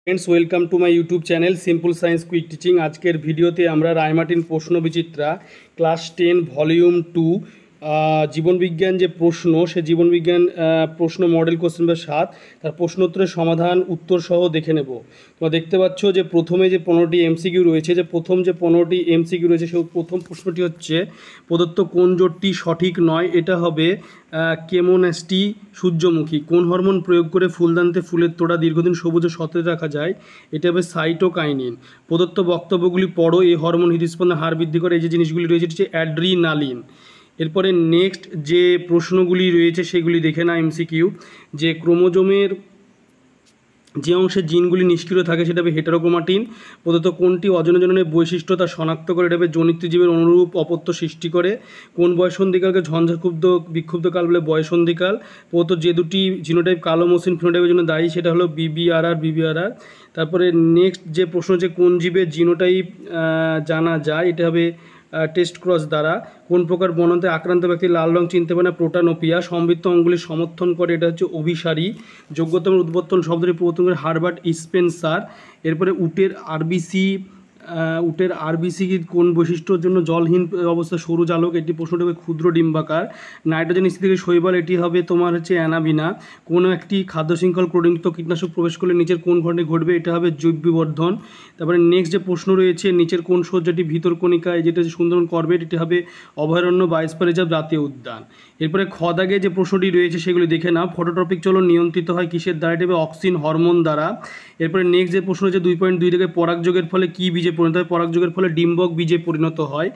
Friends welcome to my YouTube channel simple science quick teaching. आजकेर भिडियोते आमरा रायमार्टिन प्रश्न विचित्रा क्लास 10 भल्यूम 2 जीवन विज्ञान जो प्रश्न से जीवन विज्ञान प्रश्न मॉडल क्वेश्चन नम्बर 7 तार प्रश्नोत्तरेर समाधान उत्तर सह देखे नेब। তোমরা দেখতে পাচ্ছ যে প্রথমে যে 15টি এমসিকিউ রয়েছে, যে প্রথম যে 15টি এমসিকিউ রয়েছে সেই প্রথম প্রশ্নটি হচ্ছে প্রদত্ত কোন জোটটি সঠিক নয়। এটা হবে কেমোনাস্টি সূর্যমুখী। কোন হরমোন প্রয়োগ করে ফুলদানিতে ফুলের তোড়া দীর্ঘদিন সবুজ ও সতেজ রাখা যায়? এটা হবে সাইটোকাইনিন। প্রদত্ত বক্তব্যগুলি পড়ো। এই হরমোন হৃদস্পন্দনের হার বৃদ্ধি করে। এই যে জিনিসগুলি রয়েছে এটা হচ্ছে অ্যাড্রিনালিন। এরপরে নেক্সট যে প্রশ্নগুলি রয়েছে সেগুলি দেখে না এমসিকিউ। যে ক্রোমোজোমের যে অংশে জিনগুলি নিষ্ক্রিয় থাকে সেটা হবে হেটারোক্রোমাটিন। প্রদত্ত কোনটি অজনজননের বৈশিষ্ট্য তা শনাক্ত করে এটা হবে জনিতৃজীবের অনুরূপ অপত্য সৃষ্টি করে। কোন বয়সন্ধিকালকে ঝঞ্ঝাক্ষুব্ধ বিক্ষুব্ধকাল বলে বয়সন্ধিকাল। প্রদত্ত যে দুটি জিনোটাইপ কালো মসৃণ ফিনোটাইপের জন্য দায়ী সেটা হলো বিবিআরআর। তারপরে নেক্সট যে প্রশ্ন হচ্ছে কোন জীবের জিনোটাইপ জানা যায়? এটা হবে টেস্ট ক্রস দ্বারা। কোন প্রকার বনন্তে আক্রান্ত ব্যক্তি লাল রং চিনতে পারে না? প্রোটানোপিয়া। সমৃদ্ধ অঙ্গুলি সমর্থন করে এটা হচ্ছে অভিসারী। যোগ্যতম উদ্বর্তন শব্দটি প্রবর্তন করে হারবার্ট স্পেন্সার। এরপরে উটের আরবিসি কোন বৈশিষ্ট্যের জন্য জলহীন অবস্থা সরু জালক? এটি প্রশ্নটি হবে ক্ষুদ্র ডিম্বাকার। নাইট্রোজেন স্থিতিকে শৈবাল, এটি হবে তোমার হচ্ছে অ্যানাবিনা। কোনো একটি খাদ্য শৃঙ্খল ক্লোরিনযুক্ত কীটনাশক প্রবেশ করলে নিচের কোন ঘটনা ঘটবে? এটা হবে জৈব বিবর্ধন। তারপরে নেক্সট যে প্রশ্ন রয়েছে নিচের কোন সজ্জাটি ভিতরকণিকায়, যেটা হচ্ছে সুন্দরবন করবেট, এটি হবে অভয়ারণ্য বায়োস্ফিয়ার রিজার্ভ জাতীয় উদ্যান। এরপরে খদাগে যে প্রশ্নটি রয়েছে সেগুলি দেখে নাও। ফটোট্রপিক চলন নিয়ন্ত্রিত হয় কিসের দ্বারা? এটা হবে অক্সিন হরমোন দ্বারা। এরপরে নেক্সট যে প্রশ্ন হচ্ছে 2.2 থেকে পরাগযোগের ফলে কী বীজে পরিণত হয়? পরাগযোগের ফলে ডিম্বক বীজে পরিণত হয়।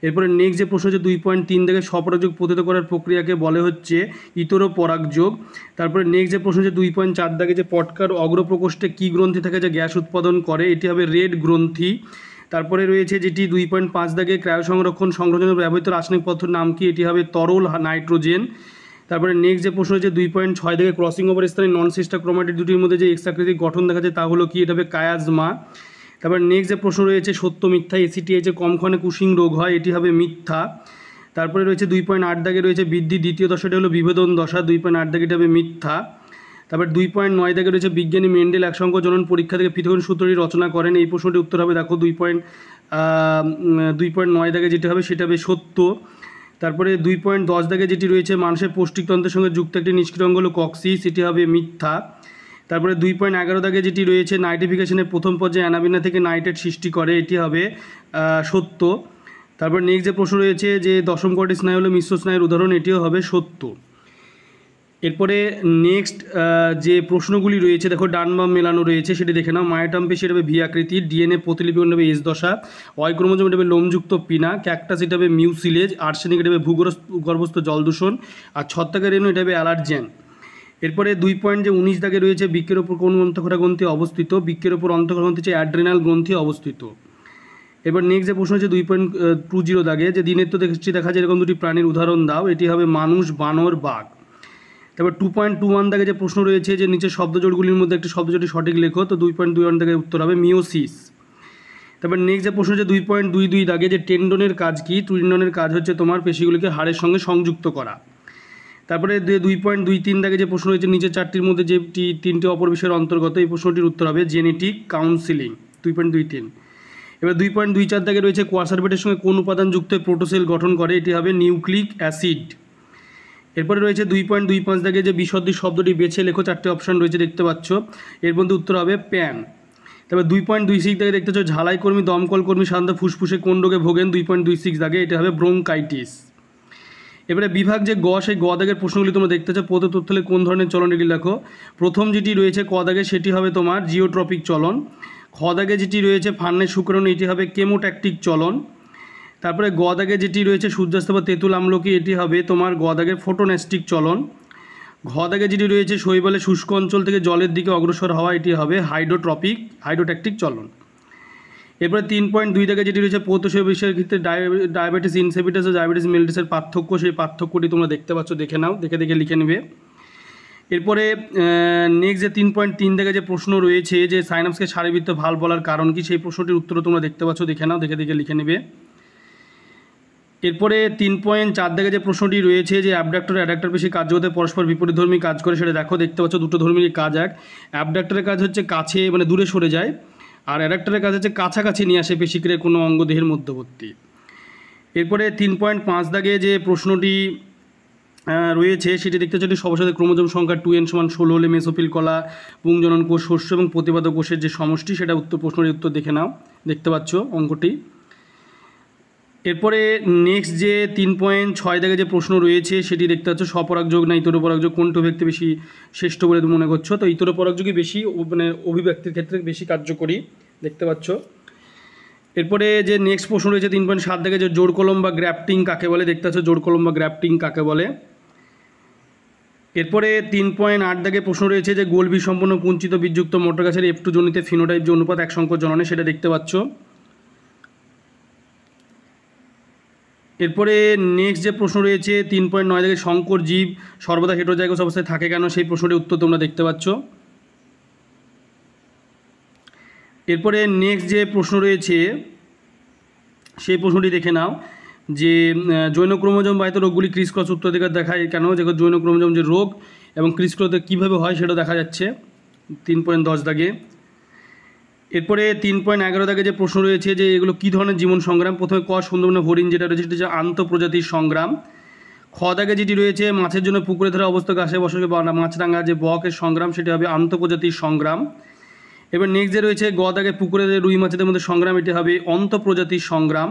এরপরে নেক্সট যে প্রশ্ন হচ্ছে 2.3 থেকে স্বপরাগযোগ প্রতিহত করার প্রক্রিয়াকে বলে হচ্ছে ইতরো পরাগযোগ। তারপরে নেক্সট যে প্রশ্ন হচ্ছে 2.4 দাগে যে পটকার অগ্রপ্রকোষ্ঠে কী গ্রন্থি থাকে যে গ্যাস উৎপাদন করে? এটি হবে রেড গ্রন্থি। তারপরে রয়েছে যেটি 2.5 দাগে ক্রায়ো সংরক্ষণের ব্যবহৃত রাসায়নিক পদার্থের নাম কি? এটি হবে তরল নাইট্রোজেন। তারপরে নেক্সট যে প্রশ্ন হচ্ছে 2.6 থেকে ক্রসিং ওভার স্থানে নন সিস্টার ক্রোমাটিড দুটির মধ্যে যে এক্স আকৃতির গঠন দেখা যায় তা হলো কি? এটা হবে কায়াজমা। তারপরে নেক্সট যে প্রশ্ন রয়েছে সত্য মিথ্যা এসিটিএইচে কম ক্ষণে কুশিং রোগ হয়? এটি হবে মিথ্যা। তারপরে রয়েছে 2.8 দাগে রয়েছে বৃদ্ধি দ্বিতীয় দশাটি হলো বিভেদন দশা। 2.8 দাগে এটা হবে মিথ্যা। তারপর 2.9 দাগে রয়েছে বিজ্ঞানী মেন্ডেল একসঙ্গ জনন পরীক্ষা থেকে পৃথকীকরণ সূত্রটি রচনা করেন। এই প্রশ্নটির উত্তর হবে দেখো 2.9 দাগে যেটা হবে সেটা হবে সত্য। তারপরে 2.10 দাগে যেটি রয়েছে মানুষের পৌষ্টিকতন্ত্রের সঙ্গে যুক্ত একটি নিষ্ক্রিয় অঙ্গ হলো কক্সিস, এটি হবে মিথ্যা। তারপরে 2.11 দাগে যেটি রয়েছে নাইট্রিফিকেশনের প্রথম পর্যায়ে অ্যানাবিনা থেকে নাইট্রেট সৃষ্টি করে, এটি হবে সত্য। তারপর নেক্সট যে প্রশ্ন রয়েছে যে দশম কটি স্নায়ু হলো মিশ্র স্নায়ুর উদাহরণ, এটিও হবে সত্য। এরপরে নেক্সট যে প্রশ্নগুলি রয়েছে দেখো ডান বাম মেলানো রয়েছে সেটি দেখে নাও। মায়োটাম পেশি এটা হবে ভি আকৃতির। ডিএনএ প্রতিলিপিকরণ হবে এস দশা। ওয়াই ক্রোমোজোম এটা হবে লোমযুক্ত পিনা। ক্যাকটাস এটা হবে মিউসিলেজ। আর্সেনিক এটা হবে ভূগর্ভস্থ জল দূষণ। আর ছত্রাকের রেণু এটা হবে অ্যালার্জেন। এরপরে 2.19 দাগে রয়েছে বৃক্কের ওপর কোন অন্তঃক্ষরা গ্রন্থি অবস্থিত? বৃক্কের ওপর অন্তঃক্ষরা গ্রন্থি হচ্ছে অ্যাড্রিনাল গ্রন্থি অবস্থিত। এবার নেক্সট যে প্রশ্ন হচ্ছে 2.20 দাগে যে দিনের তো দেখছি দেখা যায় এরকম দুটি প্রাণীর উদাহরণ দাও, এটি হবে মানুষ, বানর, বাঘ। তারপর 2.21 দাগে যে প্রশ্ন রয়েছে যে নিচের শব্দজোড়গুলির মধ্যে একটি শব্দজোড়টি সঠিক লেখো, তো 2.21 দাগে উত্তর হবে মিওসিস। তারপর নেক্সট যে প্রশ্ন হচ্ছে 2.22 দাগে যে টেন্ডনের কাজ কি? টেন্ডনের কাজ হচ্ছে তোমার পেশিগুলিকে হাড়ের সঙ্গে সংযুক্ত করা। তারপরে 2.23 দাগে যে প্রশ্ন রয়েছে নিচের চারটির মধ্যে যেটি তিনটি অপর বিষয়ের অন্তর্গত, এই প্রশ্নটির উত্তর হবে জেনেটিক কাউন্সিলিং 2.23। এবার 2.24 দাগে রয়েছে কোয়াসারবেটের সঙ্গে কোন উপাদান যুক্ত হয়ে প্রোটোসেল গঠন করে? এটি হবে নিউক্লিক অ্যাসিড। এরপরে রয়েছে 2.25 দাগে যে বিশদ শব্দটি বেছে লেখো, চারটে অপশান রয়েছে দেখতে পাচ্ছ, এর মধ্যে উত্তর হবে প্যান। তারপর 2.26 দাগে দেখতে পাচ্ছ ঝালাই কর্মী দমকল কর্মী সাধারণত ফুসফুসে কোন রোগে ভোগেন? 2.26 দাগে এটা হবে ব্রোঙ্কাইটিস। এবারে বিভাগ যে গ সেই গ দাগের প্রশ্নগুলি তোমরা দেখতে চাও প্রদত্ত তথ্য হলে কোন ধরনের চলন এগুলি লেখো। প্রথম যেটি রয়েছে ক দাগে সেটি হবে তোমার জিওট্রপিক চলন। খ দাগে যেটি রয়েছে ফান্নের শুক্রাণু, এটি হবে কেমোট্যাকটিক চলন। তারপরে গ দাগে যেটি রয়েছে সূর্যাস্ত বা তেঁতুল আমলকি, এটি হবে তোমার গ দাগের ফোটোনেস্টিক চলন। ঘ দাগে যেটি রয়েছে শৈবালে শুষ্ক অঞ্চল থেকে জলের দিকে অগ্রসর হওয়া, এটি হবে হাইড্রোট্যাকটিক চলন। এরপরে 3.2 দাগে যেটি রয়েছে পৌতশীল বিষয়ের ক্ষেত্রে ডায়াবেটিস ইনসিপিটাস ও ডায়াবেটিস মেলিটাসের পার্থক্য, সেই পার্থক্যটি তোমরা দেখতে পাচ্ছ, দেখে নাও, দেখে লিখে নেবে। এরপরে নেক্সট যে 3.3 দাগে যে প্রশ্ন রয়েছে যে সাইনাপসকে সারিবৃত্ত ভালভ বলার কারণ কি? সেই প্রশ্নটির উত্তর তোমরা দেখতে পাচ্ছ, দেখে নাও, দেখে লিখে নেবে। এরপরে 3.4 দাগে যে প্রশ্নটি রয়েছে যে অ্যাবডাক্টর অ্যাডাক্টর বেশি কার্য হতে পরস্পর বিপরীতধর্মী কাজ করে, সেটা দেখতে পাচ্ছ দুটো ধর্মীর কাজ এক। অ্যাবডাক্টরের কাজ হচ্ছে কাছে মানে দূরে সরে যায়, আর অ্যাডাক্টরের কাজ হচ্ছে কাছাকাছি নিয়ে আসে পেশিক্রিয়ার কোনো অঙ্গ দেহের মধ্যবর্তী। এরপরে 3.5 দাগে যে প্রশ্নটি রয়েছে সেটি দেখতে হচ্ছে সবসাথে ক্রোমোজোম সংখ্যা 2n = 16 হলে মেসোফিল কলা, পুংজনন কোষ, শস্য এবং প্রতিপাদক কোষের যে সমষ্টি সেটা প্রশ্নটির উত্তর দেখে নাও, দেখতে পাচ্ছ অঙ্কটি। এরপরে নেক্সট যে 3.6 দাগে যে প্রশ্ন রয়েছে সেটি দেখতে পাচ্ছ স্বপরাগযোগ না ইতরপরাগযোগ কোনটি অভিব্যক্তি বেশি শ্রেষ্ঠ বলে তুমি মনে করছো? তো ইতরপরাগযোগই বেশি মানে অভিব্যক্তির ক্ষেত্রে বেশি কার্যকরী, দেখতে পাচ্ছ। এরপরে যে নেক্সট প্রশ্ন রয়েছে 3.7 দাগে যে জোড় কলম বা গ্রাফটিং কাকে বলে, দেখতে পাচ্ছ জোড় কলম বা গ্রাফটিং কাকে বলে। এরপরে 3.8 দাগে প্রশ্ন রয়েছে যে গোলবি সম্পন্ন কুঞ্চিত বীজযুক্ত মটর গাছের F2 জনিতে ফিনোটাইপ যে অনুপাত 1 সংকর জননে, সেটা দেখতে পাচ্ছ। এরপরে নেক্সট যে প্রশ্ন রয়েছে 3.9 দাগে সংকর জীব সর্বদা হেটেরোজাইগাস অবস্থায় থাকে কেন, সেই প্রশ্নটির উত্তর তোমরা দেখতে পাচ্ছ। এরপরে নেক্সট যে প্রশ্ন রয়েছে সেই প্রশ্নটি দেখে নাও যে যৌন ক্রোমোজোম বাহিত রোগগুলি ক্রিস ক্রস উত্তরাধিকার দেখায় কেন, যেগুলো যৌন ক্রোমোজোম যে রোগ এবং ক্রিস ক্রসে কীভাবে হয় সেটা দেখা যাচ্ছে 3.10 দাগে। এরপরে 3.11 দাগে যে প্রশ্ন রয়েছে যে এগুলো কী ধরনের জীবন সংগ্রাম, প্রথমে ক সুন্দরবনের হরিণ যেটা রয়েছে সেটা হচ্ছে আন্তঃপ্রজাতির সংগ্রাম। খ দাগে যেটি রয়েছে মাছের জন্য পুকুরে ধরা অবস্থা ঘাসে বসে মাছরাঙা যে বকের সংগ্রাম, সেটা হবে আন্তঃপ্রজাতির সংগ্রাম। এবার নেক্সট যে রয়েছে গ দাগে পুকুরে রুই মাছেদের মধ্যে সংগ্রাম, এটি হবে অন্তঃপ্রজাতির সংগ্রাম।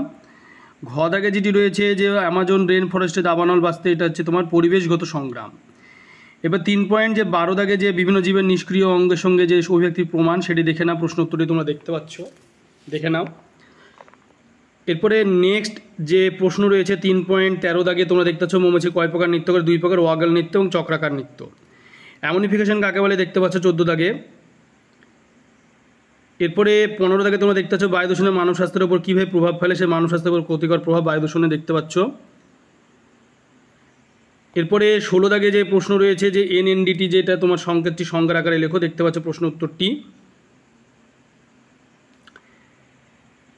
ঘ দাগে যেটি রয়েছে যে অ্যামাজন রেন ফরেস্টে দাবানল বাঁচতে, এটা হচ্ছে তোমার পরিবেশগত সংগ্রাম। এবার 3.12 দাগে যে বিভিন্ন জীবের নিষ্ক্রিয় অঙ্গের সঙ্গে যে অভিব্যক্তির প্রমাণ, সেটি দেখে নাও, প্রশ্ন উত্তরটি তোমরা দেখতে পাচ্ছ, দেখে নাও। এরপরে নেক্সট যে প্রশ্ন রয়েছে 3.13 দাগে তোমরা দেখতে পাচ্ছ মৌমাছি কয় প্রকার নৃত্য করে, 2 প্রকার, ওয়াগল নৃত্য এবং চক্রাকার নৃত্য। অ্যামোনিফিকেশন কাকে বলে, দেখতে পাচ্ছ 14 দাগে। এরপরে 15 দাগে তোমরা দেখতে পাচ্ছ বায়ু দূষণের মানব স্বাস্থ্যের উপর কীভাবে প্রভাব ফেলে, সে মানব স্বাস্থ্যের উপর ক্ষতিকর প্রভাব বায়ু দূষণে, দেখতে পাচ্ছ। এরপরে 16 দাগে যে প্রশ্ন রয়েছে যে NNDT যেটা তোমার সংকেতটি সংখ্যার আকারে লেখো, দেখতে পাচ্ছ প্রশ্ন উত্তরটি।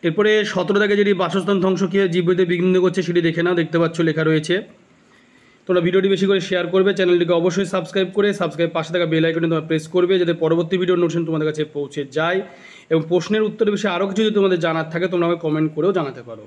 এরপরে 17 দাগে যেটি বাসস্থান ধ্বংস কীভাবে জীববিদ্যা বিঘ্নিত করছে সেটি দেখে নাও, দেখতে পাচ্ছ লেখা রয়েছে। তোমরা ভিডিওটি বেশি করে শেয়ার করবে, চ্যানেলটিকে অবশ্যই সাবস্ক্রাইব করে পাশে থাকা বেল আইকনে তোমরা প্রেস করবে যাতে পরবর্তী ভিডিওর নোটিফিকেশন তোমাদের কাছে পৌঁছে যায়। এবং প্রশ্নের উত্তরের বিষয়ে আরও কিছু যদি তোমাদের জানার থাকে তোমরা আমাকে কমেন্ট করেও জানাতে পারো।